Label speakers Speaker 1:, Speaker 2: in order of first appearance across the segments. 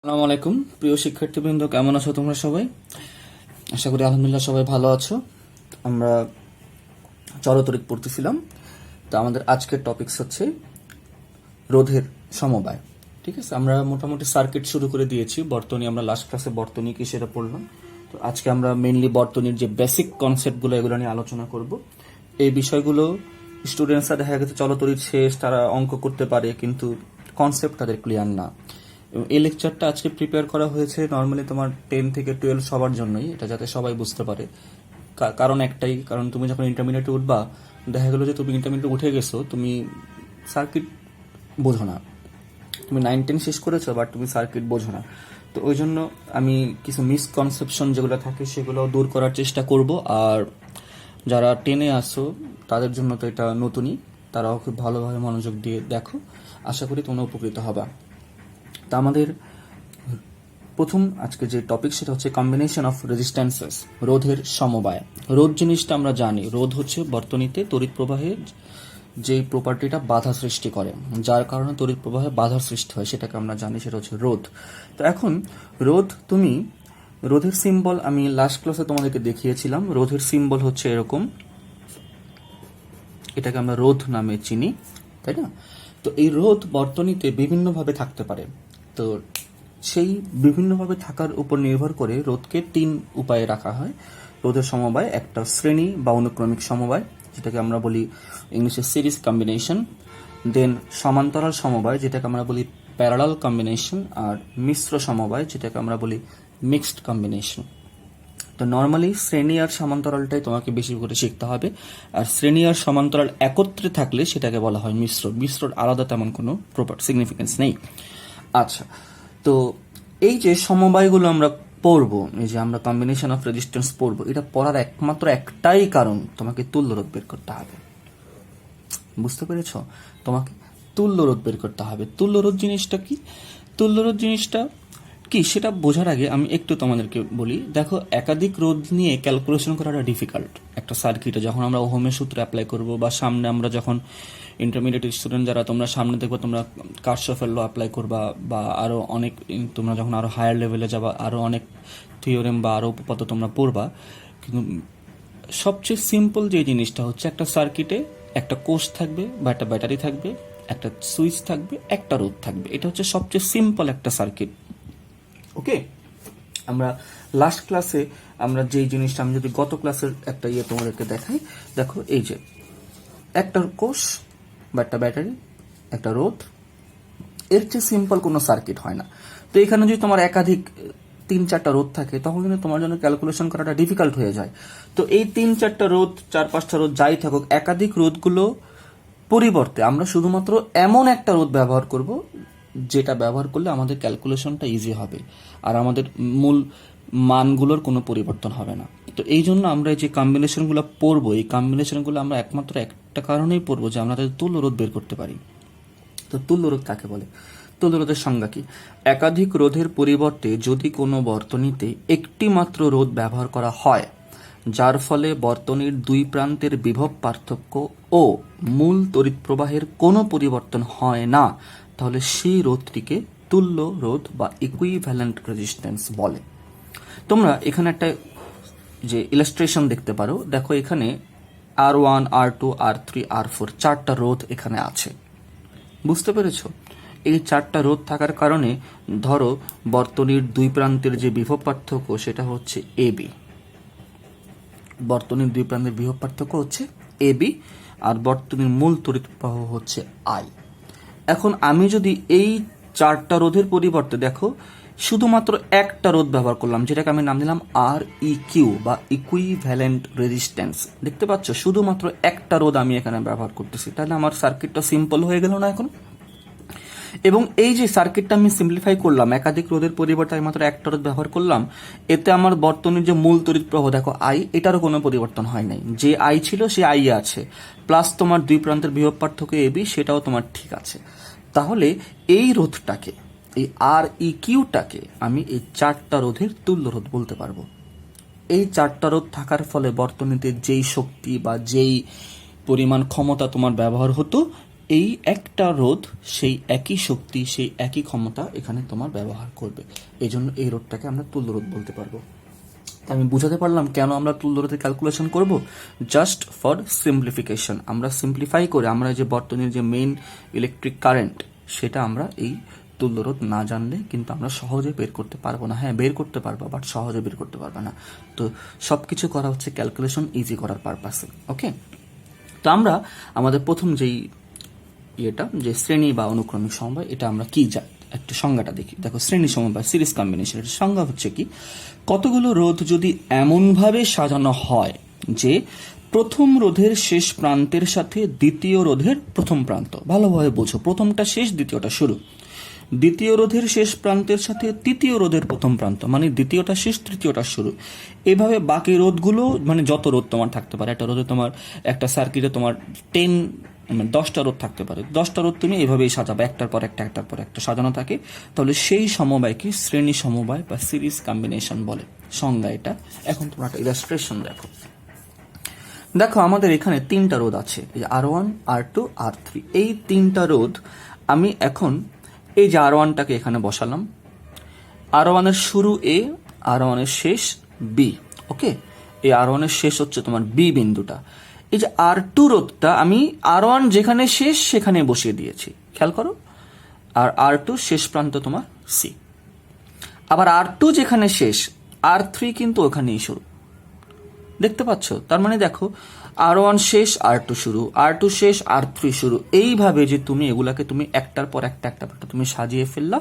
Speaker 1: আসসালামু আলাইকুম প্রিয় শিক্ষার্থীবৃন্দ, কেমন আছো তোমরা সবাই? আশা করি আলহামদুলিল্লাহ সবাই ভালো আছো। আমরা চরতরিৎ পড়তেছিলাম। তো আমাদের আজকের টপিকস হচ্ছে রোধের সমবায়। ঠিক আছে, আমরা মোটামুটি সার্কিট শুরু করে দিয়েছি। বর্তনী আমরা লাস্ট ক্লাসে বর্তনী কি সেটা পড়লাম। তো আজকে আমরা মেইনলি বর্তনীর যে বেসিক কনসেপ্টগুলো এগুলো নিয়ে আলোচনা করব। এই বিষয়গুলো স্টুডেন্টসরা দেখা গেছে চলতরিৎ শেষ, তারা অঙ্ক করতে পারে কিন্তু কনসেপ্ট তাদের ক্লিয়ার না। এবং এই লেকচারটা আজকে প্রিপেয়ার করা হয়েছে নর্মালি তোমার 10 থেকে 12 সবার জন্যই, এটা যাতে সবাই বুঝতে পারে। কারণ একটাই, কারণ তুমি যখন ইন্টারমিডিয়েটে উঠবা, দেখা গেলো যে তুমি ইন্টারমিডিয়েটে উঠে গেছো, তুমি সার্কিট বোঝো না। তুমি 9-10 শেষ করেছো বাট তুমি সার্কিট বোঝো না। তো ওই জন্য আমি কিছু মিসকনসেপশন যেগুলো থাকে সেগুলো দূর করার চেষ্টা করব। আর যারা 10-এ আসো তাদের জন্য তো এটা নতুনই, তারাও খুব ভালোভাবে মনোযোগ দিয়ে দেখো। আশা করি তোমরা উপকৃত হবা। তা আমাদের প্রথম আজকে যে টপিক সেটা হচ্ছে কম্বিনেশন অফ রেজিস্ট্যান্সেস, রোধের সমবায়। রোধ জিনিসটা আমরা জানি, রোধ হচ্ছে বর্তনীতে তড়িৎ প্রবাহে যে প্রপার্টিটা বাধা সৃষ্টি করে, যার কারণে তড়িৎ প্রবাহে বাধার সৃষ্টি হয়, সেটাকে আমরা জানি, সেটা হচ্ছে রোধ। তো এখন রোধের সিম্বল আমি লাস্ট ক্লাসে তোমাদেরকে দেখিয়েছিলাম। রোধের সিম্বল হচ্ছে এরকম, এটাকে আমরা রোধ নামে চিনি, তাই না? তো এই রোধ বর্তনীতে বিভিন্নভাবে থাকতে পারে। তো সেই বিভিন্নভাবে থাকার উপর নির্ভর করে রোধকে 3 উপায়ে রাখা হয়। রোধের সমবায়, একটা শ্রেণী বা অনুক্রমিক সমবায় যেটাকে আমরা বলি ইংলিশে সিরিজ কম্বিনেশন, দেন সমান্তরাল সমবায় যেটাকে আমরা বলি প্যারালাল কম্বিনেশন, আর মিশ্র সমবায় যেটাকে আমরা বলি মিক্সড কম্বিনেশন। তো নর্মালি শ্রেণী আর সমান্তরালটাই তোমাকে বেশি করে শিখতে হবে। আর শ্রেণী আর সমান্তরাল একত্রে থাকলে সেটাকে বলা হয় মিশ্র। মিশ্রর আলাদা তেমন কোনো প্রপার সিগনিফিকেন্স নেই। আচ্ছা, তো এই যে সমবায়গুলো আমরা পড়বো, এই যে আমরা কম্বিনেশন অফ রেজিস্ট্যান্স পড়বো, এটা পড়ার একমাত্র একটাই কারণ, তোমাকে তুল্য রোধ বের করতে হবে। বুঝতে পেরেছ? তোমাকে তুল্য রোধ বের করতে হবে। তুল্য রোধ জিনিসটা কি? তুল্য রোধ জিনিসটা কি সেটা বোঝার আগে আমি একটু তোমাদেরকে বলি। দেখো, একাধিক রোধ নিয়ে ক্যালকুলেশন করাটা ডিফিকাল্ট একটা সার্কিটে। যখন আমরা ওহমের সূত্র অ্যাপ্লাই করব, বা সামনে আমরা যখন ইন্টারমিডিয়েট স্টুডেন্ট যারা, তোমরা সামনে দেখবে তোমরা কার্শফের ল অ্যাপ্লাই করবা, বা আরও অনেক, তোমরা যখন আরও হায়ার লেভেলে যাবা আরও অনেক থিওরেম বা আরও উপপাদ্য তোমরা পড়বা। কিন্তু সবচেয়ে সিম্পল যে জিনিসটা হচ্ছে, একটা সার্কিটে একটা কোষ থাকবে বা একটা ব্যাটারি থাকবে, একটা সুইচ থাকবে, একটা রোধ থাকবে। এটা হচ্ছে সবচেয়ে সিম্পল একটা সার্কিট। ওকে, আমরা লাস্ট ক্লাসে আমরা যেই জিনিসটা, আমি যদি গত ক্লাসের একটা তোমাদেরকে দেখাই, দেখো এই যে একটা কোষ বা একটা ব্যাটারি, একটা রোধ, এর চেয়ে সিম্পল কোনো সার্কিট হয় না। তো এখানে যদি তোমার একাধিক 3-4টা রোধ থাকে, তখন কিন্তু তোমার জন্য ক্যালকুলেশন করাটা ডিফিকাল্ট হয়ে যায়। তো এই 3-4টা রোধ, 4-5টা রোধ যাই থাকুক, একাধিক রোধগুলো পরিবর্তে আমরা শুধুমাত্র এমন একটা রোধ ব্যবহার করব যেটা ব্যবহার করলে আমাদের ক্যালকুলেশনটা ইজি হবে, আর আমাদের মূল মানগুলোর কোনো পরিবর্তন হবে না। তো এই জন্য আমরা যে কম্বিনেশনগুলো পড়বো, এই কম্বিনেশনগুলো আমরা একমাত্র একটা কারণেই পড়বো, যে আমরা তাদের তুল্য রোধ বের করতে পারি। তো তুল্য রোধ কাকে বলে? তুল্য রোধের সংজ্ঞা কি? একাধিক রোধের পরিবর্তে যদি কোনো বর্তনীতে একটি মাত্র রোধ ব্যবহার করা হয়, যার ফলে বর্তনীর দুই প্রান্তের বিভব পার্থক্য ও মূল তড়িৎ প্রবাহের কোনো পরিবর্তন হয় না, তাহলে সেই রোধটিকে তুল্য রোধ বা ইকুইভ্যালেন্ট রেজিস্ট্যান্স বলে। তোমরা এখানে একটা যে ইলাস্ট্রেশন দেখতে পারো, দেখো এখানে R1, R2, R3, R4 4টা রোধ এখানে আছে। বুঝতে পেরেছ? এই 4টা রোধ থাকার কারণে ধরো বর্তনীর দুই প্রান্তের যে বিভব পার্থক্য সেটা হচ্ছে AB। বর্তনীর দুই প্রান্তের বিভব পার্থক্য হচ্ছে AB, আর বর্তনীর মূল তড়িৎ প্রবাহ হচ্ছে I। এখন আমি যদি এই 4টা রোধের পরিবর্তে দেখো শুধুমাত্র একটা রোধ ব্যবহার করলাম, যেটাকে আমি নাম দিলাম REQ বা ইকুইভ্যালেন্ট রেজিস্ট্যান্স। দেখতে পাচ্ছ, শুধুমাত্র একটা রোধ আমি এখানে ব্যবহার করতেছি, তাহলে আমার সার্কিটটা সিম্পল হয়ে গেল না এখন? এবং এই যে সার্কিটটা আমি সিম্পলিফাই করলাম, একাধিক রোধের পরিবর্তে আমি মাত্র একটা রোধ ব্যবহার করলাম, এতে আমার বর্তনীর যে মূল তড়িৎ প্রবাহ দেখো I, এটারও কোনো পরিবর্তন হয় নাই। যে I ছিল সে I আছে, প্লাস তোমার দুই প্রান্তের বিভব পার্থক্য AB, সেটাও তোমার ঠিক আছে। তাহলে এই রোধটাকে, এই REQটাকে আমি এই 4টা রোধের তুল্য রোধ বলতে পারবো। এই 4টা রোধ থাকার ফলে বর্তনীতে যেই শক্তি বা যেই পরিমাণ ক্ষমতা তোমার ব্যবহার হতো, এই একটা রোধ সেই একই শক্তি, সেই একই ক্ষমতা এখানে তোমার ব্যবহার করবে। এই জন্য এই রোধটাকে আমরা তুল্য রোধ বলতে পারবো। আমি বুঝাতে পারলাম কেন আমরা তুল্য রোধের ক্যালকুলেশন করব, জাস্ট ফর সিম্পলিফিকেশন। আমরা সিম্পলিফাই করে আমরা যে বর্তনীর যে মেইন ইলেকট্রিক কারেন্ট সেটা আমরা এই তুল্য রোধ না জানলে কিন্তু আমরা সহজে বের করতে পারবো না। হ্যাঁ, বের করতে পারবো, বাট সহজে বের করতে পারবো না। তো সবকিছু করা হচ্ছে ক্যালকুলেশন ইজি করার পারপাসে। ওকে, তো আমরা আমাদের প্রথম যেই ইয়েটা, যে শ্রেণী বা অনুক্রমিক সমবায়, এটা আমরা কি একটু সংজ্ঞাটা দেখি। দেখো, শ্রেণী সমবায় সিরিজ কম্বিনেশন, এর সংজ্ঞা হচ্ছে কি, কতগুলো রোধ যদি এমনভাবে সাজানো হয় যে প্রথম রোধের শেষ প্রান্তের সাথে দ্বিতীয় রোধের প্রথম প্রান্ত, ভালোভাবে বোঝো, প্রথমটা শেষ দ্বিতীয়টা শুরু, দ্বিতীয় রোধের শেষ প্রান্তের সাথে তৃতীয় রোধের প্রথম প্রান্ত, মানে দ্বিতীয়টা শেষ তৃতীয়টা শুরু, এভাবে বাকি রোধগুলো, মানে যত রোধ তোমার থাকতে পারে, একটা রোধে তোমার একটা সার্কিটে তোমার 10টা রোধ থাকতে পারে, 10টা রোধ তুমি এভাবেই সাজাবে, একটার পর একটা একটার পর একটা সাজানো থাকে, তাহলে সেই সমবায়কে শ্রেণী সমবায় বা সিরিজ কম্বিনেশন বলে। সংজ্ঞা এটা। এখন তোমরা একটা ইলাস্ট্রেশন দেখো। দেখো, আমাদের এখানে 3টা রোধ আছে, R1, R2, R3। এই 3টা রোধ আমি এখন এই যে R1টাকে এখানে বসালাম, R1 এর শুরু A, R1 এর শেষ B। ওকে, এই R1 এর শেষ হচ্ছে তোমার B বিন্দুটা। এই যে R2 রোধটা আমি R1 যেখানে শেষ সেখানে বসিয়ে দিয়েছি, খেয়াল করো। আর R2 শেষ প্রান্ত তোমার C। আবার R2 যেখানে শেষ, R3 কিন্তু ওখানেই শুরু, দেখতে পাচ্ছ? তার মানে দেখো, R1 শেষ, R2 শুরু, R2 শেষ, R3 শুরু। এইভাবে যে তুমি এগুলাকে তুমি একটার পর একটা তুমি সাজিয়ে ফেললা।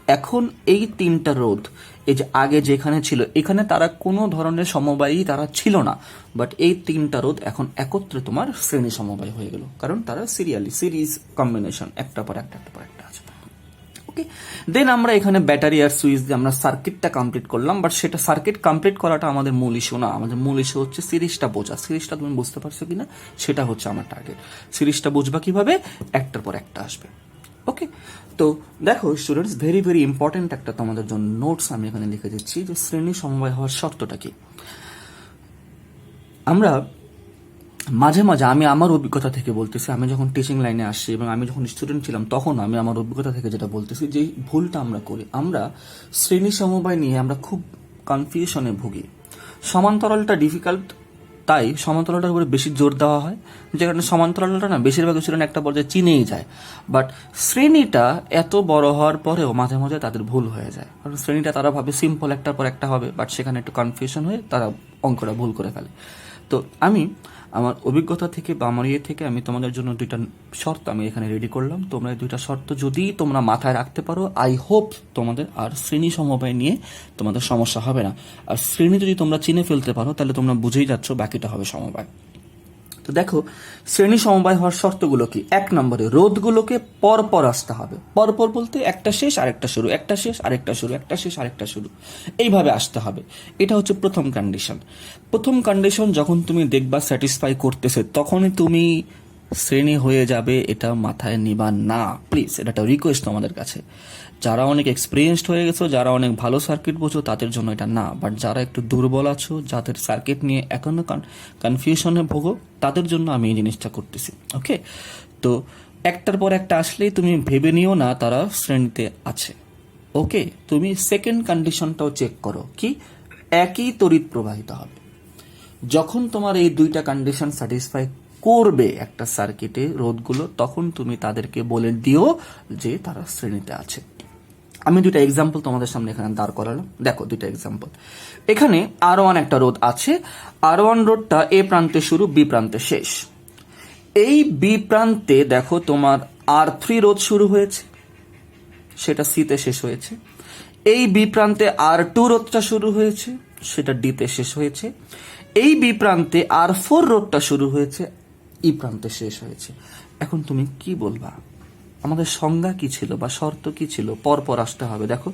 Speaker 1: এখন এই 3টা রোধ, এই যে আগে যেখানে ছিল, এখানে তারা কোনো ধরনের সমবায়ই তারা ছিল না, বাট এই 3টা রোধ এখন একত্রে তোমার শ্রেণী সমবায় হয়ে গেল, কারণ তারা সিরিজ কম্বিনেশন, একটা পর একটা আছে। ওকে, দেন আমরা এখানে ব্যাটারি আর সুইচ দিয়ে আমরা সার্কিটটা কমপ্লিট করলাম, বাট সেটা সার্কিট কমপ্লিট করাটা আমাদের মূল ইস্যু না। আমাদের মূল ইস্যু হচ্ছে সিরিজটা বোঝা। সিরিজটা তুমি বুঝতে পারছো কিনা সেটা হচ্ছে আমার টার্গেট। সিরিজটা বুঝবা কিভাবে, একটার পর একটা আসবে। ওকে, তো দেখো স্টুডেন্টস, ভেরি ভেরি ইম্পর্টেন্ট একটা তোমাদের জন্য নোটস আমি এখানে লিখে দিচ্ছি, যে শ্রেণী সমবায় হওয়ার শর্তটা কি। আমরা মাঝে মাঝে, আমি আমার অভিজ্ঞতা থেকে বলতেছি, আমি যখন টিচিং লাইনে আসছি এবং আমি যখন স্টুডেন্ট ছিলাম, তখন আমি আমার অভিজ্ঞতা থেকে যেটা বলতেছি, যে ভুলটা আমরা করি, আমরা শ্রেণী সমবায় নিয়ে আমরা খুব কনফিউশনে ভুগি। সমান্তরালটা ডিফিকাল্ট, তাই সমান্তরালটার উপরে বেশি জোর দেওয়া হয়, যেখানে সমান্তরালটা না বেশিরভাগ স্টুডেন্ট একটা পর্যায়ে চিনেই যায়, বাট শ্রেণীটা এত বড় হওয়ার পরেও মাঝে মাঝে তাদের ভুল হয়ে যায়। কারণ শ্রেণীটা তারা ভাবে সিম্পল, একটার পর একটা হবে, বাট সেখানে একটু কনফিউশন হয়ে তারা অঙ্কটা ভুল করে ফেলে। তো আমি আমার অভিজ্ঞতা থেকে বা আমার ইয়ে থেকে আমি তোমাদের জন্য 2টা শর্ত আমি এখানে রেডি করলাম। তোমরা এই 2টা শর্ত যদি তোমরা মাথায় রাখতে পারো, আই হোপ তোমাদের আর শ্রেণী সমবায় নিয়ে তোমাদের সমস্যা হবে না। আর শ্রেণী যদি তোমরা চিনে ফেলতে পারো, তাহলে তোমরা বুঝেই যাচ্ছ বাকিটা হবে সমবায়। তো দেখো, শ্রেণী সমবায় হওয়ার শর্তগুলো কি। 1 নম্বরে, রোধগুলোকে পরপর আসতে হবে। পরপর বলতে একটা শেষ আরেকটা শুরু, একটা শেষ আরেকটা শুরু, একটা শেষ আরেকটা শুরু, এইভাবে আসতে হবে। এটা হচ্ছে প্রথম কন্ডিশন। প্রথম কন্ডিশন যখন তুমি দেখবা স্যাটিসফাই করতেছে, তখনই তুমি শ্রেণী হয়ে যাবে, এটা মাথায় নিবা না প্লিজ। এটা একটা রিকোয়েস্ট আমাদের কাছে। যারা অনেক এক্সপিরিয়েন্সড হয়ে গেছো, যারা অনেক ভালো সার্কিট বোঝো, তাদের জন্য এটা না, বাট যারা একটু দুর্বল আছো, যাদের সার্কিট নিয়ে এখনো কনফিউশনে ভোগো, তাদের জন্য আমি এই জিনিসটা করতেছি। ওকে, তো একটার পর একটা আসলেই তুমি ভেবে নিও না তারা শ্রেণীতে আছে। ওকে, তুমি সেকেন্ড কন্ডিশনটাও চেক করো, কি একই তড়িৎ প্রবাহিত হবে। যখন তোমার এই 2টা কন্ডিশন স্যাটিসফাই করবে একটা সার্কিটে রোধগুলো, তখন তুমি তাদেরকে বলে দিও যে তারা শ্রেণীতে আছে। আমি 2টা এক্সাম্পল তোমাদের সামনে এখানে দাঁড় করালাম। দেখো 2টা এক্সাম্পল। এখানে R1 একটা রোধ আছে। R1 রোধটা এ প্রান্তে শুরু, বি প্রান্তে শেষ। এই বি প্রান্তে দেখো তোমার R3 রোধ শুরু হয়েছে, সেটা সিতে শেষ হয়েছে। এই বি প্রান্তে R2 রোধটা শুরু হয়েছে, সেটা ডিতে শেষ হয়েছে। এই বি প্রান্তে R4 রোধটা শুরু হয়েছে, ই প্রান্তে শেষ হয়েছে। এখন তুমি কি বলবা, আমাদের সংজ্ঞা কি ছিল বা শর্ত কি ছিল? পরপর আসতে হবে। দেখো,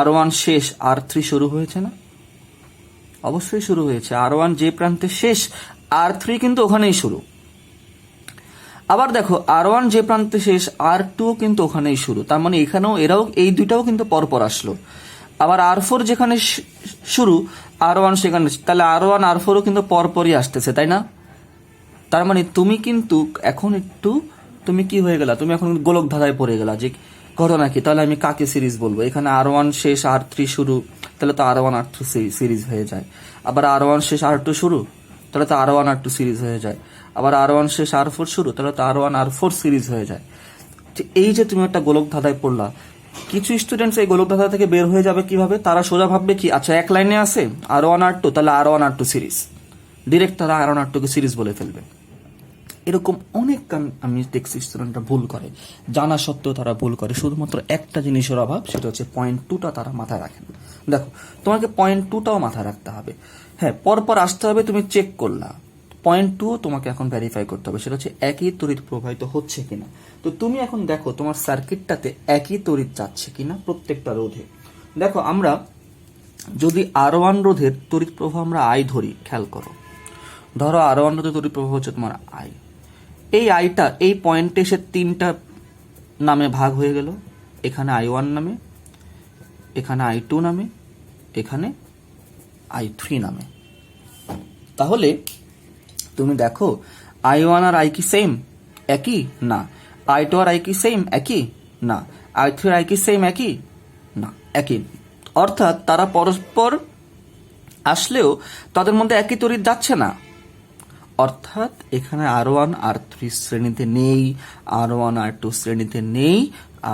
Speaker 1: R1 শেষ, R3 শুরু হয়েছে না? অবশ্যই শুরু হয়েছে। R1 যে প্রান্তে শেষ, R3 কিন্তু ওখানেই শুরু। আবার দেখো, R1 যে প্রান্তে শেষ, R2 কিন্তু ওখানেই শুরু। তার মানে এখানেও এই 2টাও কিন্তু পরপর আসলো। আবার R4 যেখানে শুরু, R1 সেখানে, তাহলে R1 R4ও কিন্তু পরপরই আসতেছে, তাই না? তার মানে তুমি কিন্তু এখন একটু তুমি কি হয়ে গেলা, তুমি এখন গোলক ধাঁধায় পড়ে গেলা যে ঘটনা কি, তাহলে আমি কাকে সিরিজ বলবো? এখানে R1 শেষ R3 শুরু, তাহলে তো R1 R2 সিরিজ হয়ে যায়। আবার R1 শেষ R2 শুরু, তাহলে তো R1 R2 সিরিজ হয়ে যায়। আবার R1 শেষ R4 শুরু, তাহলে তো R1 R4 সিরিজ হয়ে যায়। এই যে তুমি একটা গোলক ধাঁধায় পড়লা, কিছু স্টুডেন্টস এই গোলক ধাঁধা থেকে বের হয়ে যাবে কিভাবে, তারা সোজা ভাববে কি, আচ্ছা এক লাইনে আছে R1 R2, তাহলে R1 R2 সিরিজ, ডিরেক্ট তারা R1 R2 কে সিরিজ বলে ফেলবে। এরকম অনেক আমি দেখছি স্টুডেন্টরা ভুল করে, জানা সত্ত্বেও তারা ভুল করে, শুধুমাত্র একটা জিনিসের অভাব, সেটা হচ্ছে পয়েন্ট 2টা তারা মাথায় রাখেন। দেখো, তোমাকে পয়েন্ট 2টাও মাথায় রাখতে হবে। হ্যাঁ, পরপর আসতে হবে, তুমি চেক করলা, পয়েন্ট 2 তোমাকে এখন ভেরিফাই করতে হবে, সেটা হচ্ছে একই তড়িৎ প্রবাহিত হচ্ছে কিনা। তো তুমি এখন দেখো তোমার সার্কিটটাতে একই তড়িৎ যাচ্ছে কিনা প্রত্যেকটা রোধে। দেখো, আমরা যদি R1 রোধের তড়িৎ প্রবাহ আমরা I ধরি, খেয়াল করো, ধরো R1 রোধের তড়িৎ প্রবাহ হচ্ছে তোমার I, এই আইটা এই পয়েন্টে এসে 3টা নামে ভাগ হয়ে গেল, এখানে I1 নামে, এখানে I2 নামে, এখানে I3 নামে। তাহলে তুমি দেখো I1 আর I কি সেম, একই না। I2 আর I কি সেম, একই না। I3 আর I কি সেম, একই না, একই। অর্থাৎ তারা পরস্পর আসলেও তাদের মধ্যে একই তড়িৎ যাচ্ছে না। অর্থাৎ এখানে R1 R3 শ্রেণীতে নেই, R1 R2 শ্রেণীতে নেই,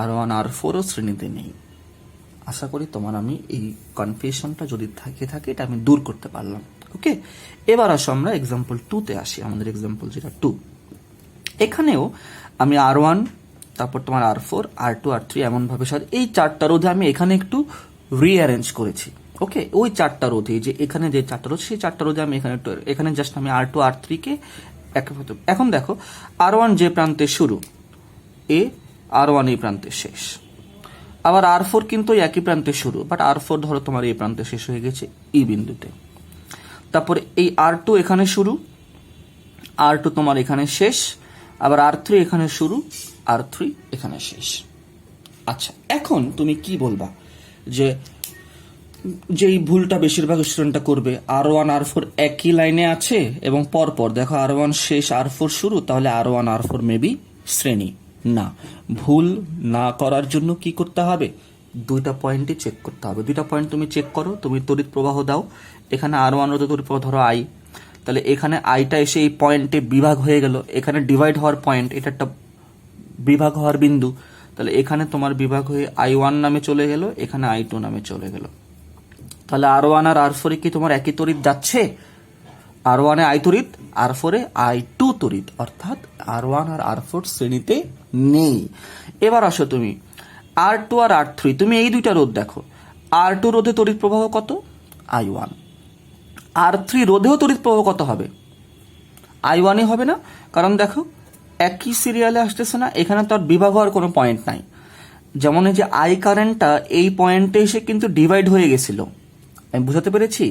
Speaker 1: R1 R4 শ্রেণীতে নেই। আশা করি তোমার আমি এই কনফিউশনটা যদি থাকে এটা আমি দূর করতে পারলাম। ওকে, এবার আসো আমরা এক্সাম্পল 2তে আসি। আমাদের এক্সাম্পল যেটা 2, এখানেও আমি R1, তারপর তোমার R4 R2 R3 এমন ভাবে এই 4টা রোধে আমি এখানে একটু রিঅ্যারেঞ্জ করেছি। ওকে, ওই 4টা রোধে, যে এখানে যে 4টা রোধ, সেই 4টা রোধে আমি এখানে জাস্ট আমি R2 R3 কে এখন দেখো, R1 যে প্রান্তে শুরু এ, R1 এই প্রান্তে শেষ। আবার R4 কিন্তু একই প্রান্তে শুরু, বাট R4 ধরো তোমার এই প্রান্তে শেষ হয়ে গেছে এই বিন্দুতে। তারপরে এই R2 এখানে শুরু, R2 তোমার এখানে শেষ, আবার R3 এখানে শুরু, R3 এখানে শেষ। আচ্ছা, এখন তুমি কি বলবা যে যেই ভুলটা বেশিরভাগ স্টুডেন্টটা করবে, R1 R4 একই লাইনে আছে এবং পরপর দেখো R1 শেষ R4 শুরু, তাহলে R1 R4 মেবি শ্রেণী। না, ভুল না করার জন্য কি করতে হবে, 2টা পয়েন্টই চেক করতে হবে। 2টা পয়েন্ট তুমি চেক করো, তুমি তড়িৎ প্রবাহ দাও, এখানে R1 রোধে তড়িৎ প্রবাহ ধরো I, তাহলে এখানে আইটা এসে এই পয়েন্টে বিভাগ হয়ে গেল, এখানে ডিভাইড হওয়ার পয়েন্ট, এটা একটা বিভাগ হওয়ার বিন্দু, তাহলে এখানে তোমার বিভাগ হয়ে I1 নামে চলে গেল, এখানে I2 নামে চলে গেল। তাহলে R1 আর R4 কি তোমার একই তড়িৎ যাচ্ছে? R1 এ I তড়িৎ, R4 এ I2 তড়িৎ, অর্থাৎ R1 আর R4 শ্রেণীতে নেই। এবার আসো তুমি R2 আর R3, তুমি এই 2টা রোধ দেখো, R2 রোধে তড়িৎ প্রবাহ কত, I1। R3 রোধেও তড়িৎ প্রবাহ কত হবে, I1 হবে না, কারণ দেখো একই সিরিয়ালে আসতেছে না, এখানে তো আর বিভাগ হওয়ার কোনো পয়েন্ট নাই। যেমন এই যে I কারেন্টটা এই পয়েন্টে এসে কিন্তু ডিভাইড হয়ে গেছিল, আমি বুঝাতে পেরেছি?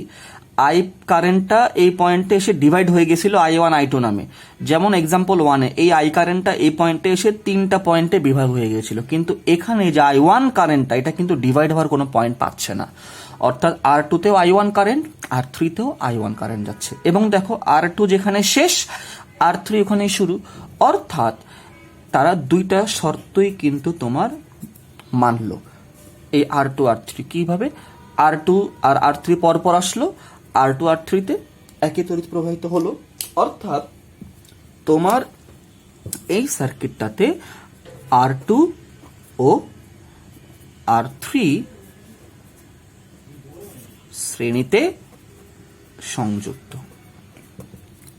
Speaker 1: I কারেন্টটা এই পয়েন্টে এসে ডিভাইড হয়ে গেছিল I1 I2 নামে। যেমন এক্সাম্পল 1-এ এই I কারেন্টটা এই পয়েন্টে এসে 3টা পয়েন্টে বিভাগ হয়ে গেছিল, কিন্তু এখানে যে I1 কারেন্টটা এটা কিন্তু ডিভাইড হওয়ার কোনো পয়েন্ট পাচ্ছে না। অর্থাৎ R2 তেও I1 কারেন্ট, R3 তেও I1 কারেন্ট যাচ্ছে, এবং দেখো R2 যেখানে শেষ, R3 ওখানে শুরু। অর্থাৎ তারা 2টা শর্তই কিন্তু তোমার মানলো। এই R2 R3 কিভাবে, R2 আর R3 পরপর আসলো, R2 R3 তে একই তড়িৎ প্রবাহিত হলো। অর্থাৎ তোমার এই সার্কিটটাতে R2 ও R3 শ্রেণীতে সংযুক্ত।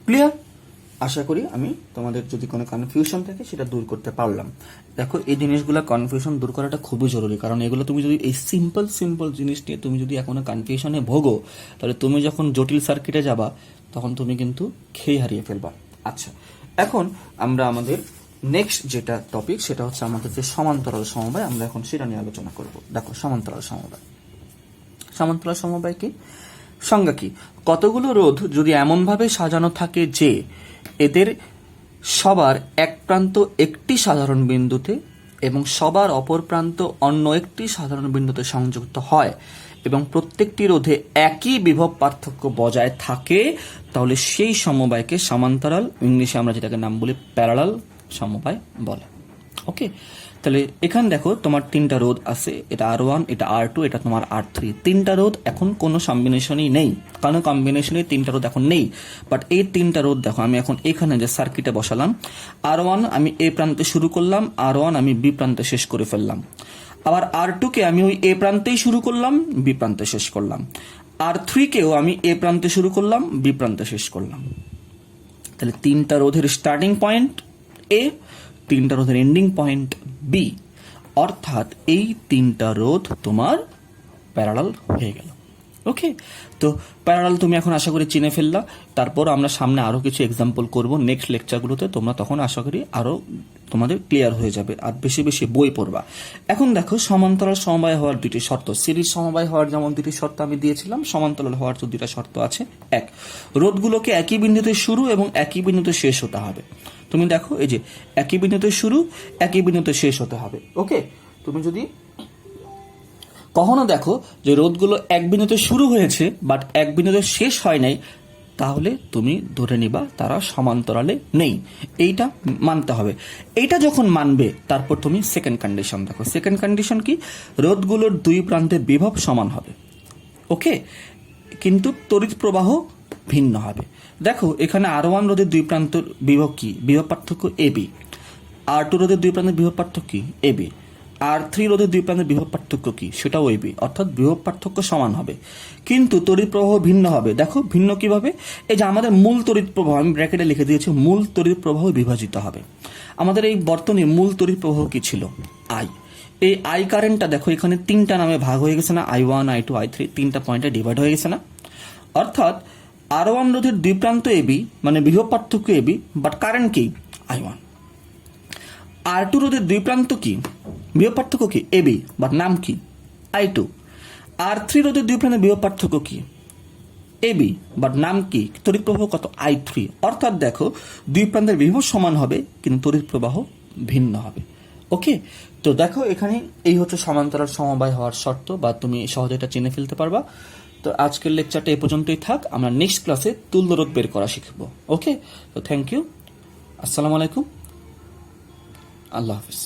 Speaker 1: ক্লিয়ার? আশা করি আমি তোমাদের যদি কোনো কনফিউশন থাকে সেটা দূর করতে পারলাম। দেখো, এই জিনিসগুলো কনফিউশন দূর করাটা খুবই জরুরি, কারণ এগুলো তুমি যদি এই সিম্পল জিনিস নিয়ে তুমি যদি এখনো কনফিউশনে ভোগো, তাহলে তুমি যখন জটিল সার্কিটে যাবা তখন তুমি কিন্তু খেয়ে হারিয়ে ফেলবা। আচ্ছা, এখন আমরা আমাদের নেক্সট যেটা টপিক, সেটা হচ্ছে আমাদের যে সমান্তরাল সমবায়, আমরা এখন সেটা নিয়ে আলোচনা করব। দেখো, সমান্তরাল সমবায় কি, সংজ্ঞা কি? কতগুলো রোধ যদি এমনভাবে সাজানো থাকে যে এদের সবার এক প্রান্ত একটি সাধারণ বিন্দুতে এবং সবার অপর প্রান্ত অন্য একটি সাধারণ বিন্দুতে সংযুক্ত হয় এবং প্রত্যেকটি রোধে একই বিভব পার্থক্য বজায় থাকে, তাহলে সেই সমবায়কে সমান্তরাল, ইংলিশে আমরা যেটাকে নাম বলি প্যারালাল সমবায় বলে। ওকে, তাহলে এখানে দেখো তোমার তিনটা রোধ আছে, এটা R1, এটা R2, এটা তোমার R3। তিনটা রোধ এখন কোনো কম্বিনেশনই নেই, কারণ কম্বিনেশনে তিনটা রোধ এখন নেই। বাট এই তিনটা রোধ দেখো, আমি এখন এখানে যে সার্কিটে বসালাম, R1 আমি এ প্রান্তে শুরু করলাম, R1 আমি বি প্রান্তে শেষ করে ফেললাম। আবার R2 কে আমি ওই এ প্রান্তেই শুরু করলাম, বি প্রান্তে শেষ করলাম। R3 কেও আমি এ প্রান্তে শুরু করলাম, বি প্রান্তে শেষ করলাম। তাহলে তিনটা রোধের স্টার্টিং পয়েন্ট এ, তিনটা রোধের এন্ডিং পয়েন্ট বি, অর্থাৎ এই তিনটা রোধ তোমার প্যারালাল হয়ে গেল। ওকে, তো প্যারালাল তুমি এখন আশা করি চিনে ফেললা। তারপর আমরা সামনে আরো কিছু এক্সাম্পল করব নেক্সট লেকচারগুলোতে, তোমরা তখন আশা করি আরো তোমাদের ক্লিয়ার হয়ে যাবে আর বেশি বেশি বই পড়বা। এখন দেখো সমান্তরাল সমবায় হওয়ার দুটি শর্ত, সিরিজ সমবায় হওয়ার যেমন দুটি শর্ত আমি দিয়েছিলাম, সমান্তরাল হওয়ার তো দুটা শর্ত আছে। এক, রোধগুলোকে একই বিন্দুতে শুরু এবং একই বিন্দুতে শেষ হতে হবে। তুমি দেখো এই যে একই বিন্দুতে শুরু, একই বিন্দুতে শেষ হতে হবে। ওকে, তুমি যদি কখনো দেখো যে রোধগুলো এক বিন্দুতে শুরু হয়েছে বাট এক বিন্দুতে শেষ হয় নাই, তাহলে তুমি ধরে নিবা তারা সমান্তরালে নেই, এইটা মানতে হবে। এইটা যখন মানবে তারপর তুমি সেকেন্ড কন্ডিশন দেখো। সেকেন্ড কন্ডিশন কি? রোধগুলোর দুই প্রান্তে বিভব সমান হবে। ওকে, কিন্তু তড়িৎ প্রবাহ ভিন্ন হবে। দেখো এখানে R1 রোধের দুই প্রান্তের বিভব কি? বিভব পার্থক্য AB। R2 রোধের দুই প্রান্তের বিভব পার্থক্য কি? AB। R3 রোধের দুই প্রান্তের বিভব পার্থক্য কি? সেটাও AB, অর্থাৎ বিভব পার্থক্য সমান হবে, কিন্তু তড়িৎ প্রবাহ ভিন্ন হবে। দেখো ভিন্ন কিভাবে? এই যে আমাদের মূল তড়িৎ প্রবাহ, আমি ব্র্যাকেটে লিখে দিয়েছি, মূল তড়িৎ প্রবাহ বিভাজিত হবে। আমাদের এই বর্তনীর মূল তড়িৎ প্রবাহ কি ছিল? I। এই I কারেন্টটা দেখো এখানে তিনটা নামে ভাগ হয়ে গেছে না? I1, I2, I3, তিনটা পয়েন্টে ডিভাইড হয়ে গেছে না? অর্থাৎ R1 রোধের দুই প্রান্ত AB, মানে বিভব পার্থক্য AB, বাট কারেন্ট কি? I1। R2 রোধের দুই প্রান্ত কি? বিভব পার্থক্য কি? AB, বাট নাম কি? I2। R3 রোধের দুই প্রান্তের বিভব পার্থক্য কি? AB, বাট নাম কি? তড়িৎ প্রবাহ কত? I3। অর্থাৎ দেখো দুই প্রান্তের বিভব সমান হবে কিন্তু তড়িৎ প্রবাহ ভিন্ন হবে। ওকে, তো দেখো এখানে এই হচ্ছে সমান্তরাল সমবায় হওয়ার শর্ত, বা তুমি সহজে এটা চিনে ফেলতে পারবা। তো আজকের লেকচারটা এই পর্যন্তই থাক, আমরা নেক্সট ক্লাসে তুল্য রোধ বের করা শিখবো। ওকে, তো থ্যাংক ইউ, আসসালামু আলাইকুম, আল্লাহ হাফিজ।